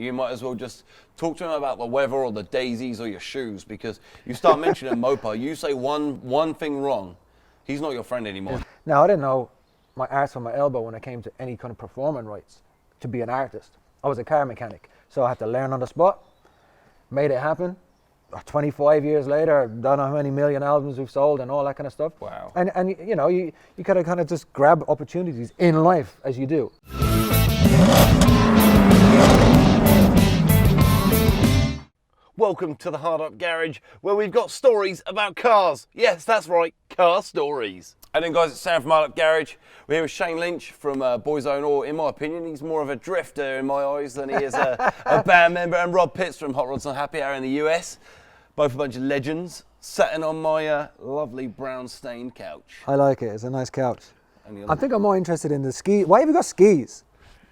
you might as well just talk to him about the weather or the daisies or your shoes, because you start mentioning MOPAR, you say one thing wrong, he's not your friend anymore. Now, I didn't know my arse from my elbow when it came to any kind of performing rights to be an artist. I was a car mechanic, so I had to learn on the spot, made it happen. 25 years later, don't know how many million albums we've sold and all that kind of stuff. Wow. And you know, you gotta kind of just grab opportunities in life as you do. Welcome to the Hard Up Garage, where we've got stories about cars. Yes, that's right, car stories. And then guys, it's Sam from Hard Up Garage. We're here with Shane Lynch from Boyzone, or in my opinion, he's more of a drifter in my eyes than he is a band member, and Rob Pitts from Hot Rods and Happy Hour in the US. Both a bunch of legends, sitting on my lovely brown stained couch. I like it, it's a nice couch. I think I'm more interested in the skis. Why have you got skis?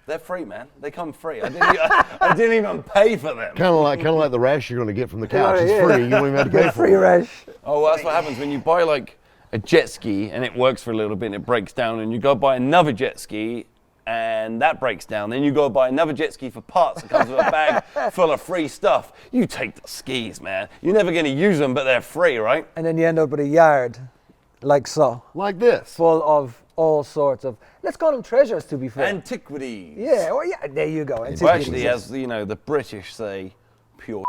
They're free, man. They come free. I didn't even pay for them. Kind of like the rash you're going to get from the couch. It's free. You don't even have to pay for free it. rash. Oh, well, that's what happens when you buy like a jet ski and it works for a little bit and it breaks down, and you go buy another jet ski and that breaks down. Then you go buy another jet ski for parts. It comes with a bag full of free stuff. You take the skis, man. You're never going to use them, but they're free, right? And then you end up with a yard like so. Like this. Full of all sorts of, let's call them treasures, to be fair. Antiquities. Yeah, well, yeah, there you go. Well, actually, as you know, the British say, pure.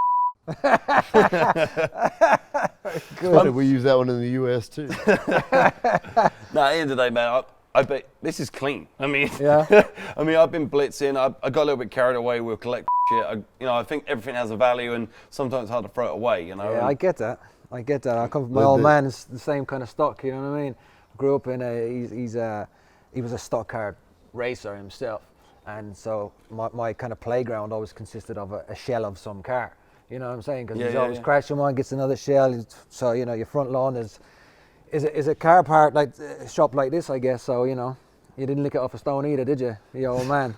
Good. We use that one in the US too. No, at the end of the day, man, I bet this is clean. I mean, yeah. I mean, I've been blitzing. I got a little bit carried away with collect shit. I think everything has a value, and sometimes it's hard to throw it away. You know. Yeah, I get that. I come from my old man. Is the same kind of stock. You know what I mean? Grew up in he was a stock car racer himself, and so my kind of playground always consisted of a shell of some car. You know what I'm saying? Because he's always crashing one, gets another shell. So you know your front lawn is a car part like a shop like this, I guess. So you know, you didn't lick it off a stone either, did you, your old man?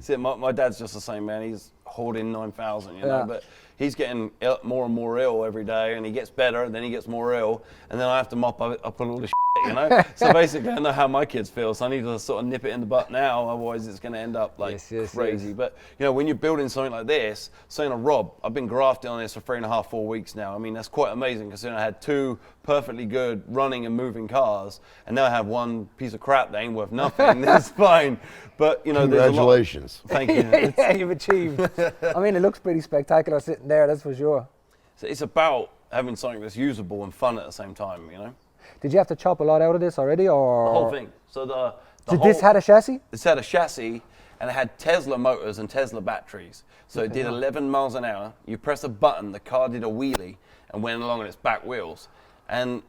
See, my dad's just the same, man. He's hoarding 9,000, you know, but he's getting more and more ill every day, and he gets better, and then he gets more ill, and then I have to mop up all the shit, you know? So basically, I know how my kids feel, so I need to sort of nip it in the butt now, otherwise it's going to end up like crazy. Yes. But, you know, when you're building something like this, saying a Rob, I've been grafting on this for 3.5, 4 weeks now. I mean, that's quite amazing, considering I had 2 perfectly good running and moving cars, and now I have one piece of crap that ain't worth nothing. That's fine. But, you know, congratulations. Thank you. Yeah, you've achieved. I mean, it looks pretty spectacular sitting there, that's for sure. So it's about having something that's usable and fun at the same time, you know? Did you have to chop a lot out of this already, or? The whole thing. So this had a chassis? This had a chassis, and it had Tesla motors and Tesla batteries. So it did 11 miles an hour. You press a button, the car did a wheelie and went along on its back wheels. And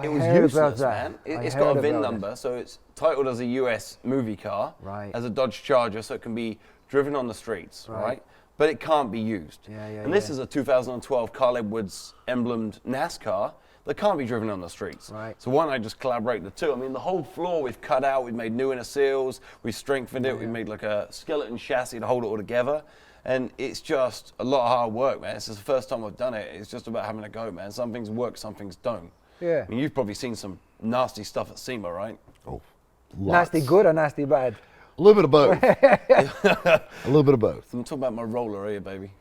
it was useless, man. It's got a VIN number, so it's titled as a US movie car, as a Dodge Charger, so it can be driven on the streets, right? But it can't be used. And this is a 2012 Carl Edwards emblemed NASCAR that can't be driven on the streets. So why don't I just collaborate the two? I mean, the whole floor we've cut out, we've made new inner seals, we've strengthened it, we've made like a skeleton chassis to hold it all together. And it's just a lot of hard work, man. This is the first time I've done it. It's just about having a go, man. Some things work, some things don't. Yeah. I mean, you've probably seen some nasty stuff at SEMA, right? Oh, lots. Nasty good or nasty bad? A little bit of both. A little bit of both. I'm talking about my roller here, baby.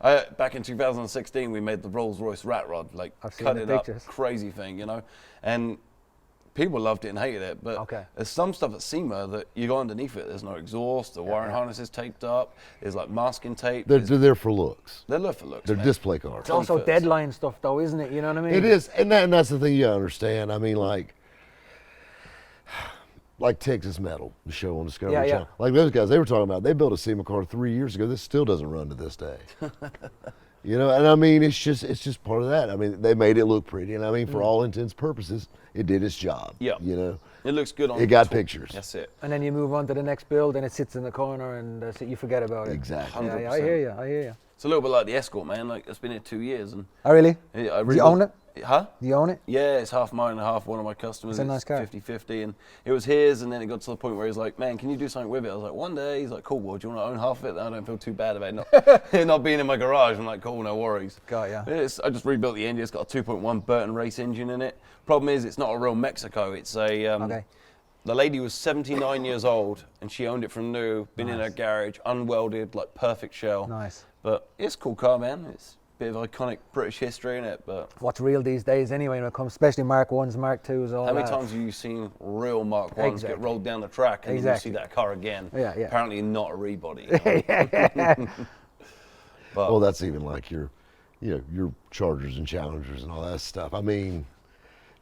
Back in 2016, we made the Rolls-Royce rat rod, like cut it up, crazy thing, you know. And people loved it and hated it, but there's some stuff at SEMA that you go underneath it. There's no exhaust, the wiring harness is taped up, there's like masking tape. They're there for looks. They're there for looks. They're display cars. It's also deadline stuff, though, isn't it? You know what I mean? It is, and that's the thing you understand. I mean, like Texas Metal, the show on Discovery Channel. Like those guys, they were talking about, they built a SEMA car 3 years ago. This still doesn't run to this day. You know, and I mean, it's just part of that. I mean, they made it look pretty, and I mean, for all intents and purposes, it did its job. Yeah. You know, it looks good on. It got pictures. That's it. And then you move on to the next build, and it sits in the corner, and you forget about it. Exactly. Yeah, I hear you. It's a little bit like the Escort, man. Like, it's been here 2 years, and. Oh, really? Yeah, Do you own it? Huh? Do you own it? Yeah, it's half mine and half one of my customers. It's a nice car. 50-50, and it was his, and then it got to the point where he's like, man, can you do something with it? I was like, one day. He's like, cool, well, do you want to own half of it? I don't feel too bad about it not being in my garage. I'm like, cool, no worries. Got ya. I just rebuilt the engine. It's got a 2.1 Burton race engine in it. Problem is, it's not a real Mexico. It's a, The lady was 79 years old, and she owned it from new, been in her garage, unwelded, like perfect shell. Nice. But it's a cool car, man. It's a bit of iconic British history in it. But what's real these days anyway when it comes, especially Mark 1s, Mark 2s, all that. how many times have you seen real Mark 1s get rolled down the track and then you see that car again? Yeah. Apparently not a rebody. But, well, that's even like your Chargers and Challengers and all that stuff. I mean,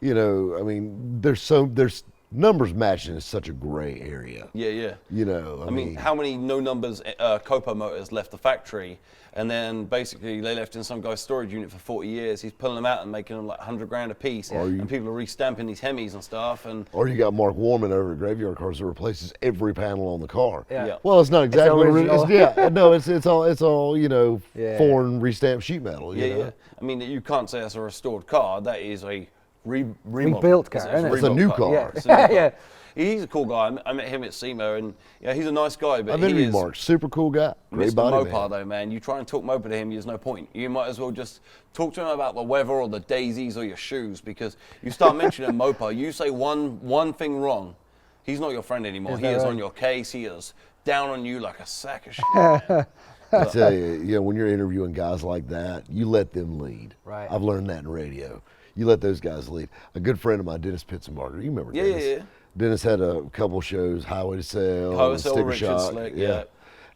there's numbers matching is such a gray area. Yeah. I mean, how many no numbers Copo motors left the factory, and then basically they left in some guy's storage unit for 40 years. He's pulling them out and making them like 100 grand a piece, and people are restamping these Hemis and stuff. Or you got Mark Warman over at Graveyard Cars that replaces every panel on the car. Yeah. Well, it's not exactly. It's all Yeah. foreign restamped sheet metal. You know? Yeah. I mean, you can't say that's a restored car. That is a rebuilt car, isn't it? It's a new car. Yeah. It's a new car. He's a cool guy. I met him at SEMA, and he's a nice guy. But I've interviewed Mark, super cool guy, great Mr. body MOPAR man. though, man. You try and talk MOPAR to him, there's no point. You might as well just talk to him about the weather or the daisies or your shoes, because you start mentioning MOPAR, you say one thing wrong, he's not your friend anymore. He is on your case. He is down on you like a sack of shit. Man. I tell you, when you're interviewing guys like that, you let them lead. Right. I've learned that in radio. You let those guys lead. A good friend of mine, Dennis Pitzenbarger, you remember Dennis? Yeah. Dennis had a couple shows, Highway to Sell, Highway to Sell, Sticker Richard Shock. Slick, yeah.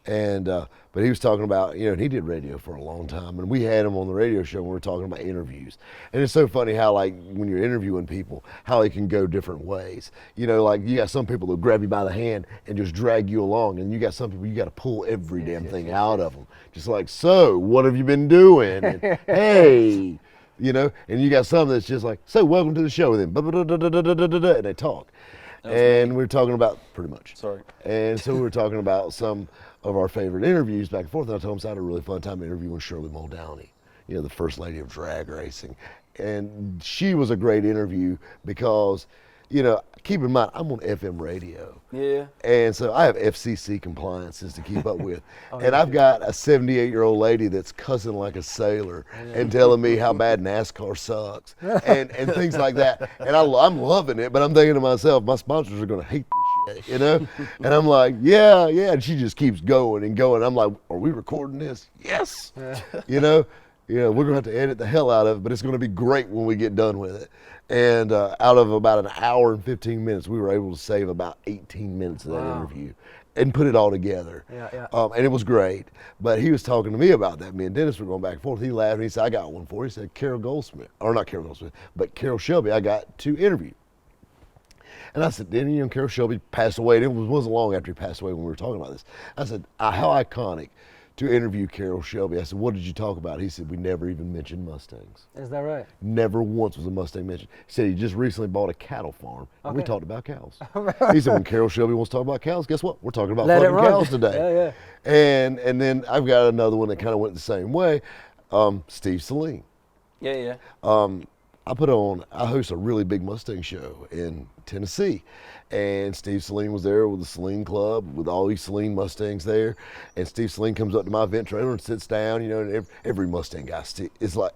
And but he was talking about, and he did radio for a long time, and we had him on the radio show when we were talking about interviews. And it's so funny how, like, when you're interviewing people, how they can go different ways. Like you got some people that grab you by the hand and just drag you along, and you got some people you got to pull every damn thing out of them. Just like, so what have you been doing? And, hey. And you got some that's just like, so welcome to the show with him, and they talk. And we were talking about, pretty much. Sorry. And so we were talking about some of our favorite interviews back and forth, and I told him I had a really fun time interviewing Shirley Muldowney, the first lady of drag racing. And she was a great interview because, keep in mind, I'm on FM radio. Yeah. And so I have FCC compliances to keep up with. And I've got a 78-year-old lady that's cussing like a sailor and telling me how bad NASCAR sucks and things like that. And I'm loving it, but I'm thinking to myself, my sponsors are going to hate this shit, And I'm like, yeah. And she just keeps going and going. I'm like, are we recording this? Yes. We're going to have to edit the hell out of it, but it's going to be great when we get done with it. And out of about an hour and 15 minutes, we were able to save about 18 minutes of that interview and put it all together. Yeah. And it was great. But he was talking to me about that. Me and Dennis were going back and forth. He laughed and he said, I got one for you. He said, Carol Shelby, I got to interview. And I said, Carol Shelby passed away. And it wasn't long after he passed away when we were talking about this. I said, how iconic to interview Carol Shelby. I said, what did you talk about? He said, we never even mentioned Mustangs. Is that right? Never once was a Mustang mentioned. He said he just recently bought a cattle farm, and we talked about cows. He said, when Carol Shelby wants to talk about cows, guess what? We're talking about fucking cows today. Yeah. And then I've got another one that kind of went the same way, Steve Saline. Yeah. I host a really big Mustang show in Tennessee, and Steve Saline was there with the Saline Club with all these Saline Mustangs there, and Steve Saline comes up to my event trailer and sits down, and every Mustang guy is like,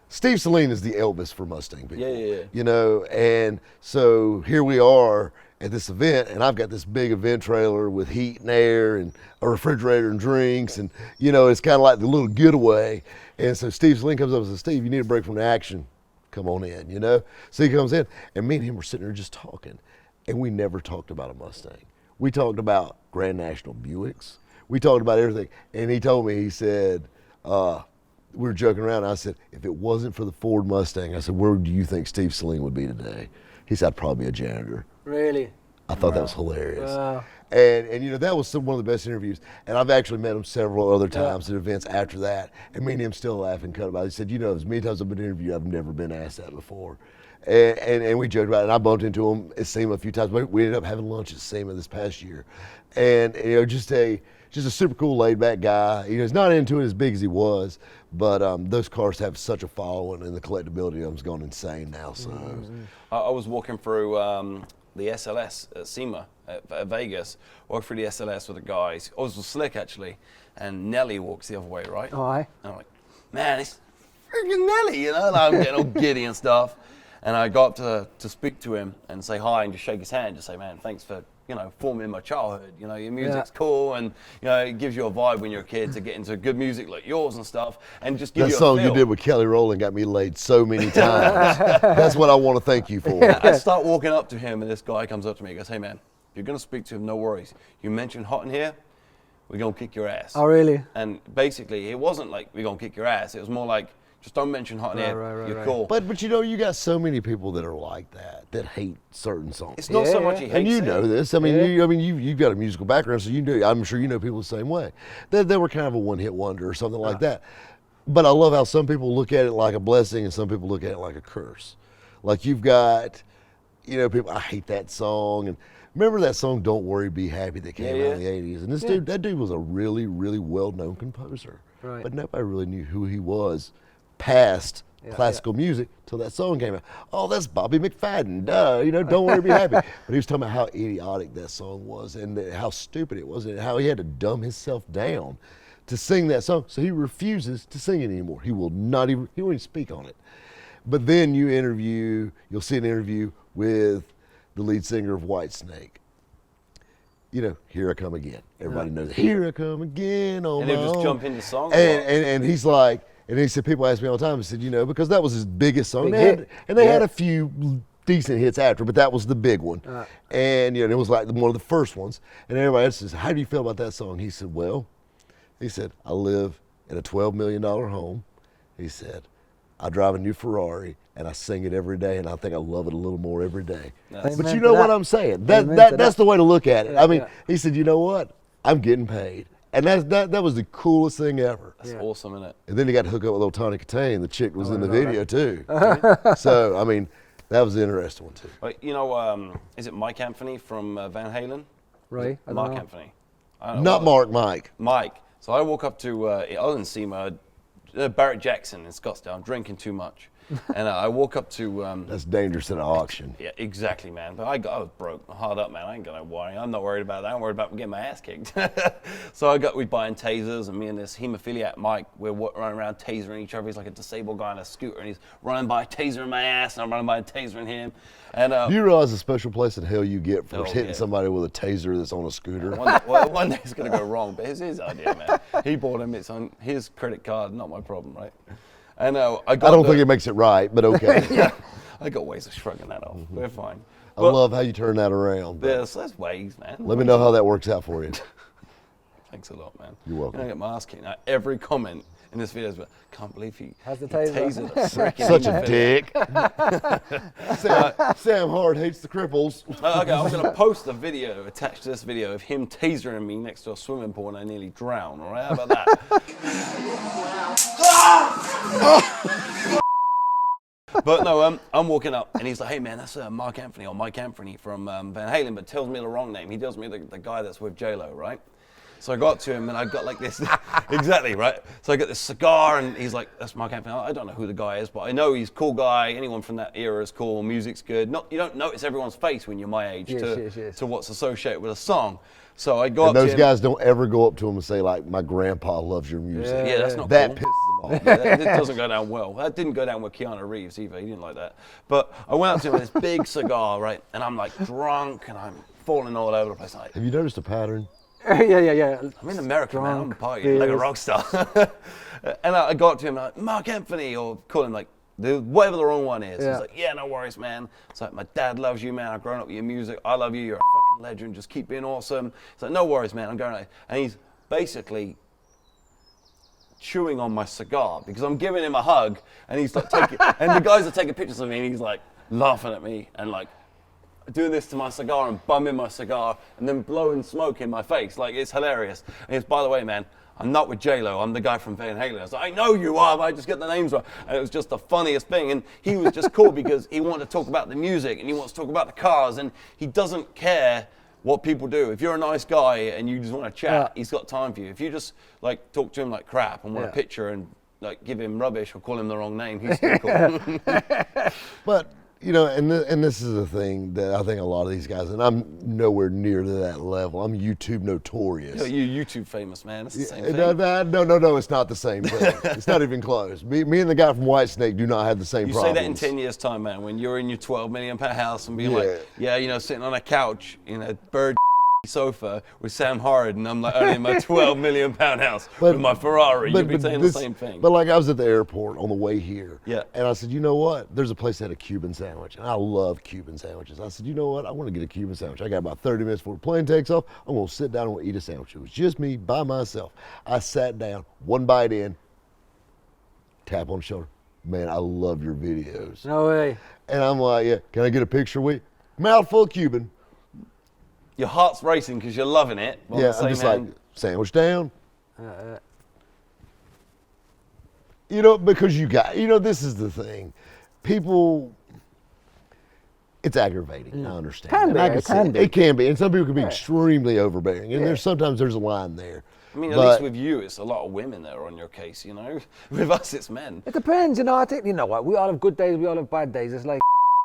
Steve Saline is the Elvis for Mustang people. Yeah. And so here we are at this event, and I've got this big event trailer with heat and air and a refrigerator and drinks, and it's kind of like the little getaway. And so Steve Saline comes up and says, Steve, you need a break from the action. Come on in, So he comes in, and me and him were sitting there just talking, and we never talked about a Mustang. We talked about Grand National Buicks. We talked about everything. And he told me, he said, we were joking around. I said, if it wasn't for the Ford Mustang, I said, where do you think Steve Saline would be today? He said, I'd probably be a janitor. Really? I thought that was hilarious. Wow. And that was one of the best interviews. And I've actually met him several other times at events after that. And me and him still laugh and cut about it. He said, as many times I've been interviewed, I've never been asked that before. And we joked about it. And I bumped into him at SEMA a few times. We ended up having lunch at SEMA this past year. And just a super cool, laid back guy. He's not into it as big as he was, but those cars have such a following, and the collectability of them's gone insane now. So I was walking through the SLS at SEMA at Vegas, walked through the SLS with the guys. I was with Slick actually, and Nelly walks the other way, right? Oh, aye. And I'm like, man, it's freaking Nelly, like I'm getting all giddy and stuff. And I got up to speak to him and say hi and just shake his hand, just say, man, thanks for, you know, forming my childhood. You know, your music's cool, and, you know, it gives you a vibe when you're a kid to get into good music like yours and stuff, and just give that you a song feel. you did with Kelly Rowland got me laid so many times. That's what I want to thank you for. I start walking up to him, and this guy comes up to me and goes, hey, man, if you're going to speak to him, no worries. You mentioned hot in here, we're going to kick your ass. Oh, really? And basically, it wasn't like, we're going to kick your ass. It was more like, just don't mention hot in here, you're cool. But you know, you got so many people that are like that hate certain songs. It's not so much he hates and you it. know this. I mean, you've got a musical background, so you know. I'm sure you know people the same way. They were kind of a one-hit wonder or something like that. But I love how some people look at it like a blessing and some people look at it like a curse. Like you've got, you know, people, I hate that song. And remember that song, Don't Worry, Be Happy, that came out in the 80s? And this dude, that dude was a really, really well-known composer. Right. But nobody really knew who he was past classical music till that song came out. Oh, that's Bobby McFadden, duh, you know, Don't Worry, Be Happy. But he was talking about how idiotic that song was and how stupid it was and how he had to dumb himself down to sing that song. So he refuses to sing it anymore. He will not even, he won't even speak on it. But then you'll see an interview with the lead singer of Whitesnake. You know, Here I Come Again. Everybody knows, Here I Come Again on And my he'll just own. jump into song. And he's like, and he said, people ask me all the time, he said, you know, because that was his biggest song. Big hit. They had a few decent hits after, but that was the big one. And, you know, it was like one of the first ones. And everybody else says, how do you feel about that song? He said, well, he said, I live in a $12 million home. He said, I drive a new Ferrari and I sing it every day, and I think I love it a little more every day. But you know what I'm saying? That's the way to look at it. I mean, he said, you know what? I'm getting paid. And that was the coolest thing ever. That's awesome, isn't it? And then he got to hook up with little Tawny Katane. The chick was in the video too. So, I mean, that was the interesting one too. But, you know, is it Mike Anthony from Van Halen? Right. Mark Anthony. I don't know. Not Mark, Mike. Mike. So I walk up to, I was in SEMA, Barrett Jackson in Scottsdale. I'm drinking too much. And I walk up to... That's dangerous at an auction. Yeah, exactly, man. But I was broke, hard up, man. I ain't got no worry. I'm not worried about that. I'm worried about getting my ass kicked. So we're buying tasers, and me and this hemophiliac Mike, we're running around tasering each other. He's like a disabled guy on a scooter, and he's running by tasering my ass, and I'm running by tasering him. And do you realize the special place in hell you get for hitting yeah. somebody with a taser that's on a scooter? One day it's going to go wrong, but it's his idea, man. He bought him. It's on his credit card, not my problem, right? And I don't think it makes it right, but okay. Yeah, I got ways of shrugging that off. We're fine. I love how you turn that around. There's ways, man. Let me know how that works out for you. Thanks a lot, man. You're welcome. I get my ass kicked. Now, every comment in this video is, can't believe he Has the tasered a freaking Such a hemophiliac. dick. Sam Hard hates the cripples. Okay, I'm going to post a video attached to this video of him tasering me next to a swimming pool and I nearly drown. All right, how about that? But no, I'm walking up and he's like, hey man, that's Mark Anthony or Mike Anthony from Van Halen, but tells me the wrong name. He tells me the guy that's with J-Lo, right? So I got to him and I got like this, exactly, right? So I got this cigar and he's like, that's Mark Anthony. I don't know who the guy is, but I know he's a cool guy. Anyone from that era is cool, music's good. You don't notice everyone's face when you're my age to what's associated with a song. So I got And those to him. guys don't ever go up to him and say like, my grandpa loves your music. Yeah, that's not That cool. pisses them off. That doesn't go down well. That didn't go down with Keanu Reeves either. He didn't like that. But I went up to him with this big cigar, right? And I'm like drunk and I'm falling all over the place. Like, Have you noticed a pattern? yeah. I'm in America, man. I'm Drunk, partying like a rock star. And I got to him like, Mark Anthony, or call him like, whatever the wrong one is. Yeah. He's like, yeah, no worries, man. It's like, my dad loves you, man. I've grown up with your music. I love you. You're a fucking legend. Just keep being awesome. It's like, no worries, man. I'm going out. And he's basically chewing on my cigar because I'm giving him a hug and he's like taking, and the guys are taking pictures of me and he's like laughing at me and like doing this to my cigar and bumming my cigar and then blowing smoke in my face. Like, it's hilarious. And it's, by the way, man, I'm not with J-Lo, I'm the guy from Van Halen. I was like, I know you are, but I just get the names wrong. And it was just the funniest thing. And he was just cool because he wanted to talk about the music and he wants to talk about the cars and he doesn't care what people do. If you're a nice guy and you just want to chat, he's got time for you. If you just like talk to him like crap and want a picture and like give him rubbish or call him the wrong name, he's still cool. But You know, and this is a thing that I think a lot of these guys, and I'm nowhere near to that level. I'm YouTube notorious. You're YouTube famous, man. It's the same thing. No, it's not the same thing. It's not even close. Me and the guy from Whitesnake do not have the same problems. You say that in 10 years' time, man, when you're in your £12 million house and being like, you know, sitting on a couch in a bird sofa with Sam Horrid, and I'm like only in my £12 million house with my Ferrari. You'd be saying the same thing. But like I was at the airport on the way here, yeah, and I said, you know what? There's a place that had a Cuban sandwich, and I love Cuban sandwiches. I said, you know what? I want to get a Cuban sandwich. I got about 30 minutes before the plane takes off. I'm gonna sit down and we'll eat a sandwich. It was just me by myself. I sat down, one bite in, tap on the shoulder. Man, I love your videos. No way. And I'm like, yeah, can I get a picture with you? Mouthful of Cuban. Your heart's racing because you're loving it. Yeah, I'm just like, sandwich down. You know, because you know, this is the thing. People, it's aggravating, I understand. It can be, and some people can be extremely overbearing, and sometimes there's a line there. I mean, at least with you, it's a lot of women that are on your case, you know? With us, it's men. It depends, you know, I think, you know what, we all have good days, we all have bad days. It's like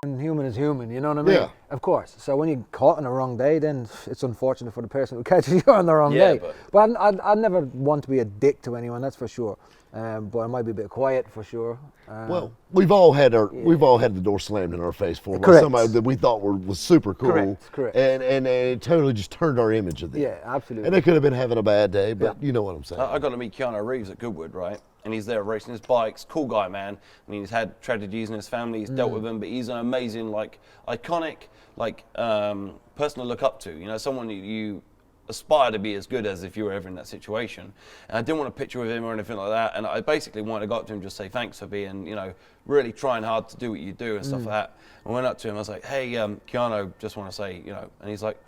human is human, you know what I mean? Yeah. Of course. So when you're caught on the wrong day, then it's unfortunate for the person who catches you on the wrong day. But I never want to be a dick to anyone, that's for sure. But I might be a bit quiet for sure. Well, we've all had the door slammed in our face for by somebody that we thought was super cool. Correct. And it totally just turned our image of them. Yeah, absolutely. And they could have been having a bad day, but you know what I'm saying. I got to meet Keanu Reeves at Goodwood, right? And he's there racing his bikes. Cool guy, man. I mean, he's had tragedies in his family. He's dealt with them, but he's an amazing, like, iconic, like, person to look up to. You know, someone you aspire to be as good as if you were ever in that situation. And I didn't want a picture with him or anything like that. And I basically wanted to go up to him and just say thanks for being, you know, really trying hard to do what you do and stuff like that. I went up to him. I was like, hey, Keanu, just want to say, you know, and he's like,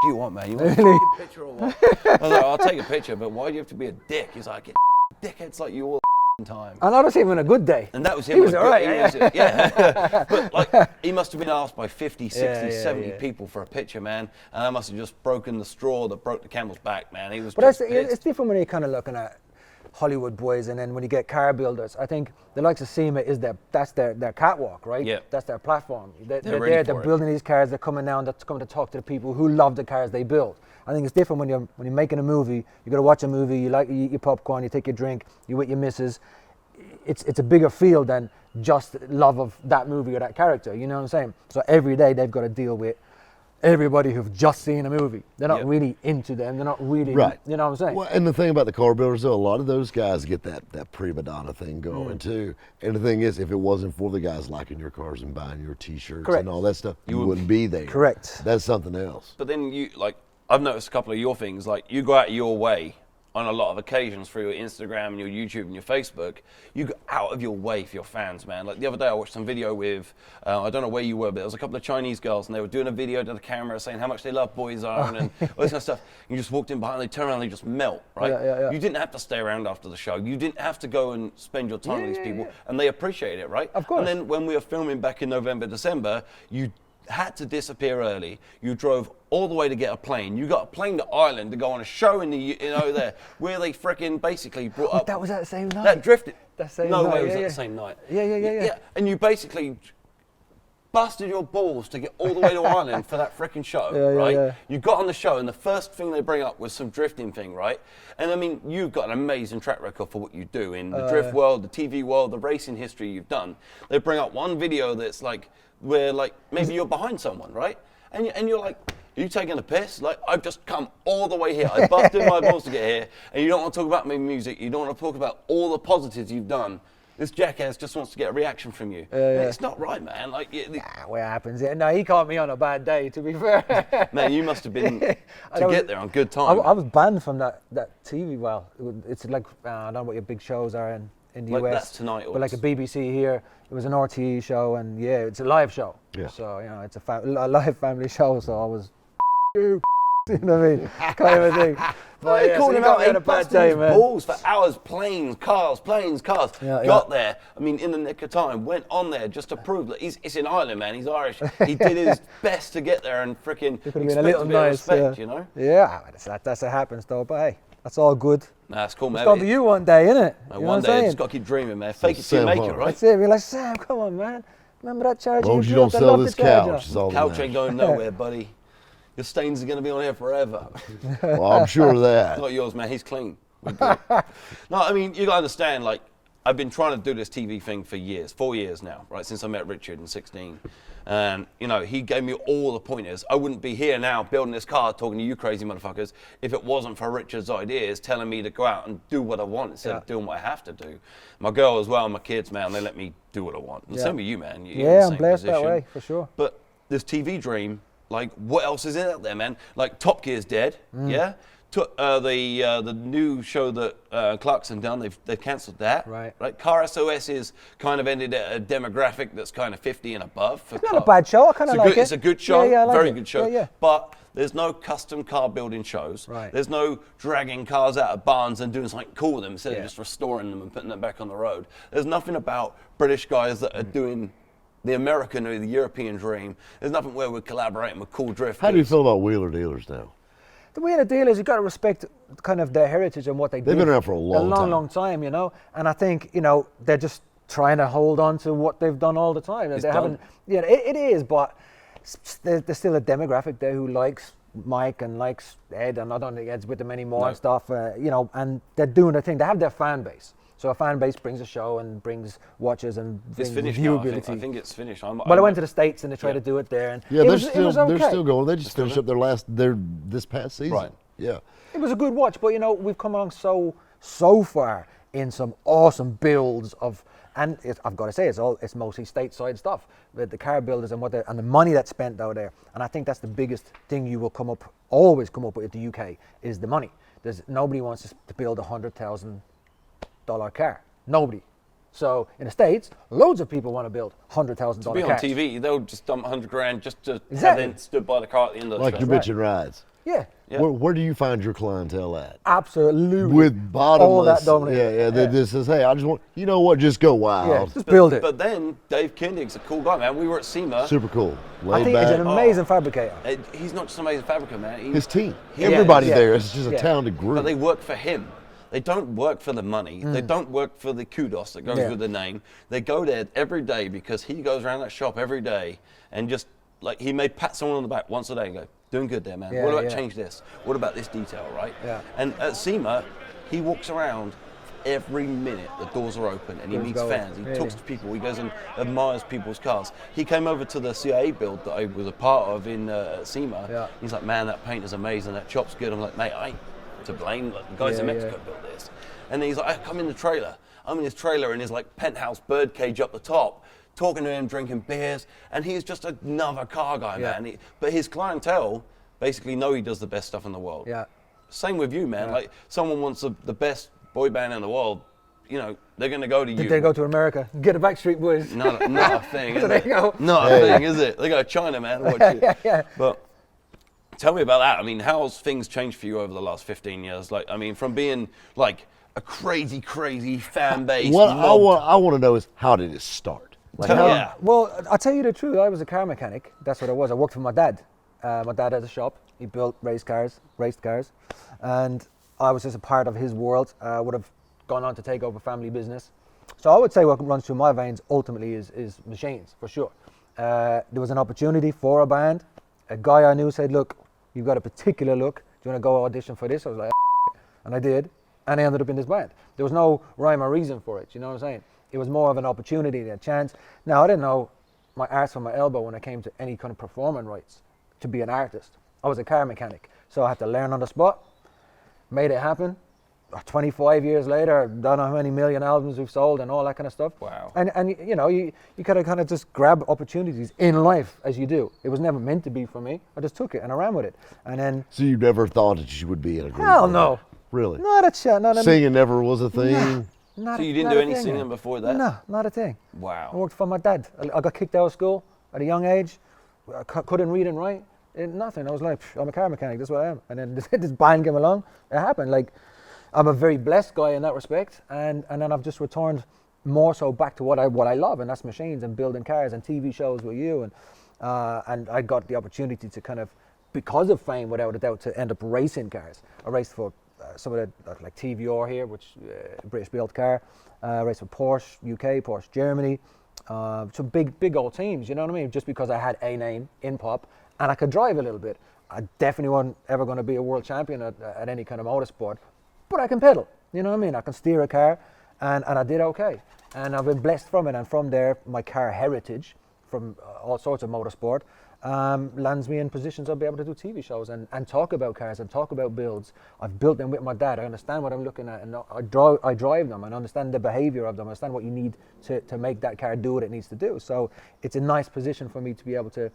do you want, man? You want a picture or what? I was like, I'll take a picture, but why do you have to be a dick? He's like, dickheads like you all the time. And that was him on a good day. And that was him. He was all right. Yeah. But like, he must have been asked by 50, 60, 70 people for a picture, man. And I must have just broken the straw that broke the camel's back, man. He was But it's different when you're kind of looking at Hollywood boys, and then when you get car builders, I think the likes of SEMA is that's their catwalk, right? Yeah. That's their platform. They're they're building these cars, they're coming down, they're coming to talk to the people who love the cars they build. I think it's different when you're making a movie. You got to watch a movie. You eat your popcorn. You take your drink. You with your missus. It's a bigger field than just love of that movie or that character. You know what I'm saying? So every day they've got to deal with everybody who've just seen a movie. They're not really into them. They're not really, you know what I'm saying? Well, and the thing about the car builders, though, a lot of those guys get that prima donna thing going too. And the thing is, if it wasn't for the guys liking your cars and buying your T-shirts and all that stuff, you wouldn't be there. Correct. That's something else. But then I've noticed a couple of your things, like you go out of your way on a lot of occasions through your Instagram and your YouTube and your Facebook. You go out of your way for your fans, man. Like the other day I watched some video with, I don't know where you were, but there was a couple of Chinese girls and they were doing a video to the camera saying how much they love Boyzone and all this kind of stuff. You just walked in behind, they turn around, they just melt, right? Yeah. You didn't have to stay around after the show. You didn't have to go and spend your time with these people, and they appreciate it, right? Of course. And then when we were filming back in November, December, you had to disappear early. You drove all the way to get a plane. You got a plane to Ireland to go on a show in the there where they freaking basically brought up. That was that same night. That drifted. That same no night. way was that the same night. Yeah. And you basically busted your balls to get all the way to Ireland for that freaking show, right? Yeah. You got on the show, and the first thing they bring up was some drifting thing, right? And I mean, you've got an amazing track record for what you do in the drift world, the TV world, the racing history you've done. They bring up one video that's like, where like maybe you're behind someone, right? And you're like, are you taking a piss? Like, I've just come all the way here. I busted my balls to get here, and you don't want to talk about my music. You don't want to talk about all the positives you've done. This jackass just wants to get a reaction from you. It's not right, man. Like, what happens? No, he caught me on a bad day, to be fair. Man, you must have been get there on good time. I was banned from that TV. Well, it's like I don't know what your big shows are in the US. That's Tonight. But like a BBC here, it was an RTE show, and it's a live show. Yeah. So it's a live family show. So I was, you know what I mean, kind of a thing. But they called him out. He busted his man. balls for hours. Planes, cars. Yeah, Got there. I mean, in the nick of time. Went on there just to prove that it's in Ireland, man. He's Irish. He did his best to get there and freaking expect a little bit of respect, you know. Yeah, that's what happens though. But hey, that's all good. Nah, it's cool, man. It's got to be you one day, innit? One day, you just got to keep dreaming, man. Fake it till you make it, right? That's it. We're like, Sam, come on, man. Remember that Charger? As long as you built? don't I sell love this the Charger. couch, it's all that Couch matters. ain't going nowhere, buddy. Your stains are going to be on here forever. Well, I'm sure of that. Not yours, man. He's clean. We're good. No, I mean, you got to understand, like, I've been trying to do this TV thing for years, 4 years now, right, since I met Richard in 16. And, you know, he gave me all the pointers. I wouldn't be here now building this car talking to you crazy motherfuckers if it wasn't for Richard's ideas telling me to go out and do what I want instead of doing what I have to do. My girl as well, my kids, man, they let me do what I want. And same with you, man. You're in the I'm same blessed position. that way, for sure. But this TV dream, like, what else is out there, man? Like, Top Gear's dead, yeah? The new show that Clarkson done, they've cancelled that. Right. Car SOS is kind of ended at a demographic that's kind of 50 and above. It's not a bad show. I kind of like it. It's a good show. Yeah, I like very it. good show. Yeah. But there's no custom car building shows. Right. There's no dragging cars out of barns and doing something cool with them instead of Yeah. just restoring them and putting them back on the road. There's nothing about British guys that are doing the American or the European dream. There's nothing where we're collaborating with cool drifters. How do you feel about wheeler dealers now? The way the deal is, you got to respect kind of their heritage and what they do. They've been around for a long time, you know. And I think, you know, they're just trying to hold on to what they've done all the time. It's they done. haven't. Yeah, it is, but there's still a demographic there who likes Mike and likes Ed, and I don't think Ed's with them anymore and stuff. You know, and they're doing their thing. They have their fan base. So a fan base brings a show and brings watches and It's brings finished now. viewability. I think it's finished. Well, I went to the States and they tried to do it there, and Yeah, it they're was okay. still going. They just finished up their this past season. Right. Yeah. It was a good watch, but you know, we've come along so far in some awesome builds of, and I've got to say, it's mostly stateside stuff with the car builders and and the money that's spent out there. And I think that's the biggest thing you will always come up with the UK is the money. Nobody wants to build $100,000 car. Nobody. So in the States, loads of people want to build $100,000 cars. To be on TV, they'll just dump 100 grand just to Exactly. have them stood by the car at the end of the Like show. your bitchin' rides. Yeah. Yeah. Where do you find your clientele at? Absolutely. With bottomless. All that dominant. Yeah. That just says, hey, I just want, you know what, just go wild. Yeah, just build it. But then Dave Koenig's a cool guy, man. We were at SEMA. Super cool. I Laid think back. he's an amazing fabricator. He's not just an amazing fabricator, man. His team. Yeah, Everybody yeah. there is just a Yeah. talented group. But they work for him. They don't work for the money. They don't work for the kudos that goes Yeah. with the name. They go there every day because he goes around that shop every day and just, like, he may pat someone on the back once a day and go, doing good there, man. Yeah, What about yeah. change this? What about this detail, right? Yeah. And at SEMA, he walks around every minute. The doors are open and he Doors meets go fans. He open, talks really. to people. He goes and admires people's cars. He came over to the CIA build that I was a part of in SEMA. Yeah. He's like, man, that paint is amazing. That chop's good. I'm like, mate, I ain't to blame. Like, the guys in Yeah, Mexico yeah. built this. And then he's like, I come in the trailer. I'm in his trailer in his like penthouse birdcage up the top, talking to him, drinking beers, and he's just another car guy, Yeah. man. But his clientele basically know he does the best stuff in the world. Yeah. Same with you, man. Yeah. Like, someone wants the best boy band in the world, you know, they're going to go to you. Did they go to America? Get the Backstreet Boys. Not a thing, is There it? you go. Not a thing, is it? They go to China, man. Watch it. Yeah. But tell me about that. I mean, how's things changed for you over the last 15 years? Like, I mean, from being like a crazy fan base. What I want to know is, how did it start? Like, Tell- how- yeah. Well, I'll tell you the truth. I was a car mechanic. That's what I was. I worked for my dad. My dad had a shop. He built raced cars, and I was just a part of his world. I would have gone on to take over family business. So I would say what runs through my veins ultimately is machines, for sure. There was an opportunity for a band. A guy I knew said, look, you've got a particular look. Do you want to go audition for this? I was like, and I did. And I ended up in this band. There was no rhyme or reason for it, you know what I'm saying? It was more of an opportunity, a chance. Now, I didn't know my arse from my elbow when it came to any kind of performing rights to be an artist. I was a car mechanic, so I had to learn on the spot, made it happen. 25 years later, don't know how many million albums we've sold and all that kind of stuff. Wow. And you know, you gotta kind of just grab opportunities in life as you do. It was never meant to be for me. I just took it and I ran with it. And then, So you never thought that you would be in a group? hell like no. that? Really? Not a chat, not a Singing never was a thing? Not So a- you didn't not do a any thing, singing man. before that? No, not a thing. I Wow. worked for my dad. I got kicked out of school at a young age. I couldn't read and write. Nothing. I was like, I'm a car mechanic. That's what I am. And then this band came along. It happened. Like, I'm a very blessed guy in that respect. And then I've just returned more so back to what I love, and that's machines and building cars and TV shows with you. And I got the opportunity to kind of, because of fame, without a doubt, to end up racing cars. I raced for some of the like TVR here, which British built car. I raced for Porsche UK, Porsche Germany. some big old teams, you know what I mean? Just because I had a name in pop and I could drive a little bit. I definitely wasn't ever going to be a world champion at any kind of motorsport, but I can pedal, you know what I mean? I can steer a car, and I did okay. And I've been blessed from it, and from there, my car heritage from all sorts of motorsport lands me in positions I'll be able to do TV shows and talk about cars and talk about builds. I've built them with my dad. I understand what I'm looking at, and I drive them and understand the behavior of them. I understand what you need to make that car do what it needs to do. So it's a nice position for me to be able to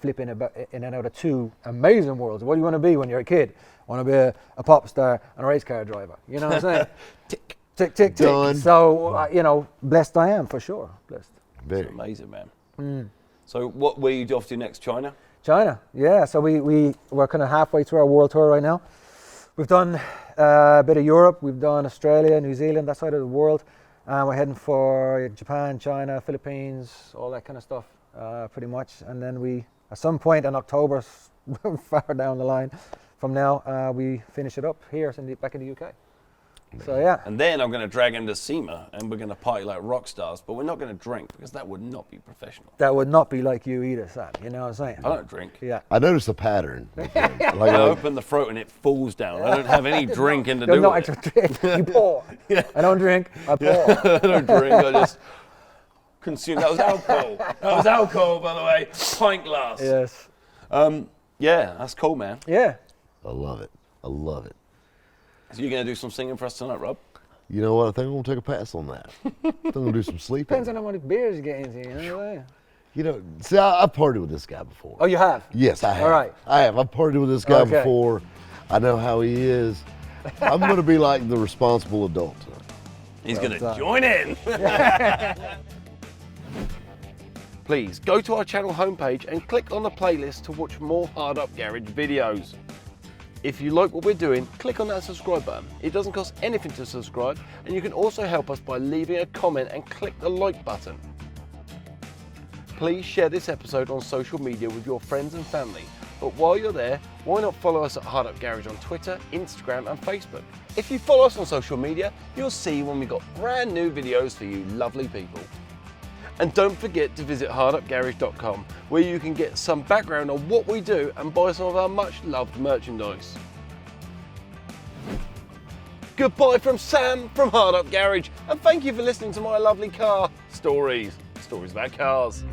flip in and out of two amazing worlds. What do you want to be when you're a kid? I want to be a pop star and a race car driver. You know what I'm saying? Tick, tick, tick, tick. Done. So, you know, blessed I am, for sure. Blessed. Very. Amazing, man. So what were you off to next? China? China, yeah. So we're kind of halfway through our world tour right now. We've done a bit of Europe. We've done Australia, New Zealand, that side of the world. We're heading for Japan, China, Philippines, all that kind of stuff, pretty much. And then we, at some point in October, far down the line from now, we finish it up here back in the UK. So yeah. And then I'm going to drag him to SEMA, and we're going to party like rock stars, but we're not going to drink because that would not be professional. That would not be like you either, Sam. You know what I'm saying? I don't drink. Yeah. I noticed a pattern. I open the throat and it falls down. I don't have any drinking to do No, with I it. drink. You pour. Yeah. I don't drink. I pour. I don't drink. I just consume. That was alcohol. That was alcohol, by the way. Pint glass. Yes. Yeah, that's cool, man. Yeah. I love it. I love it. So you're going to do some singing for us tonight, Rob? You know what? I think I'm going to take a pass on that. I think I'm going to do some sleeping. Depends on how many beers you get into. You know? You know, see, I've partied with this guy before. Oh, you have? Yes, I have. All right. I have. I've partied with this guy Okay. before. I know how he is. I'm going to be like the responsible adult tonight. He's going to done. join in. Please go to our channel homepage and click on the playlist to watch more Hard Up Garage videos. If you like what we're doing, click on that subscribe button. It doesn't cost anything to subscribe, and you can also help us by leaving a comment and click the like button. Please share this episode on social media with your friends and family. But while you're there, why not follow us at Hard Up Garage on Twitter, Instagram and Facebook. If you follow us on social media, you'll see when we've got brand new videos for you lovely people. And don't forget to visit HARDUPGARAGE.com, where you can get some background on what we do and buy some of our much loved merchandise. Goodbye from Sam from Hard Up Garage, and thank you for listening to my lovely car stories. Stories about cars.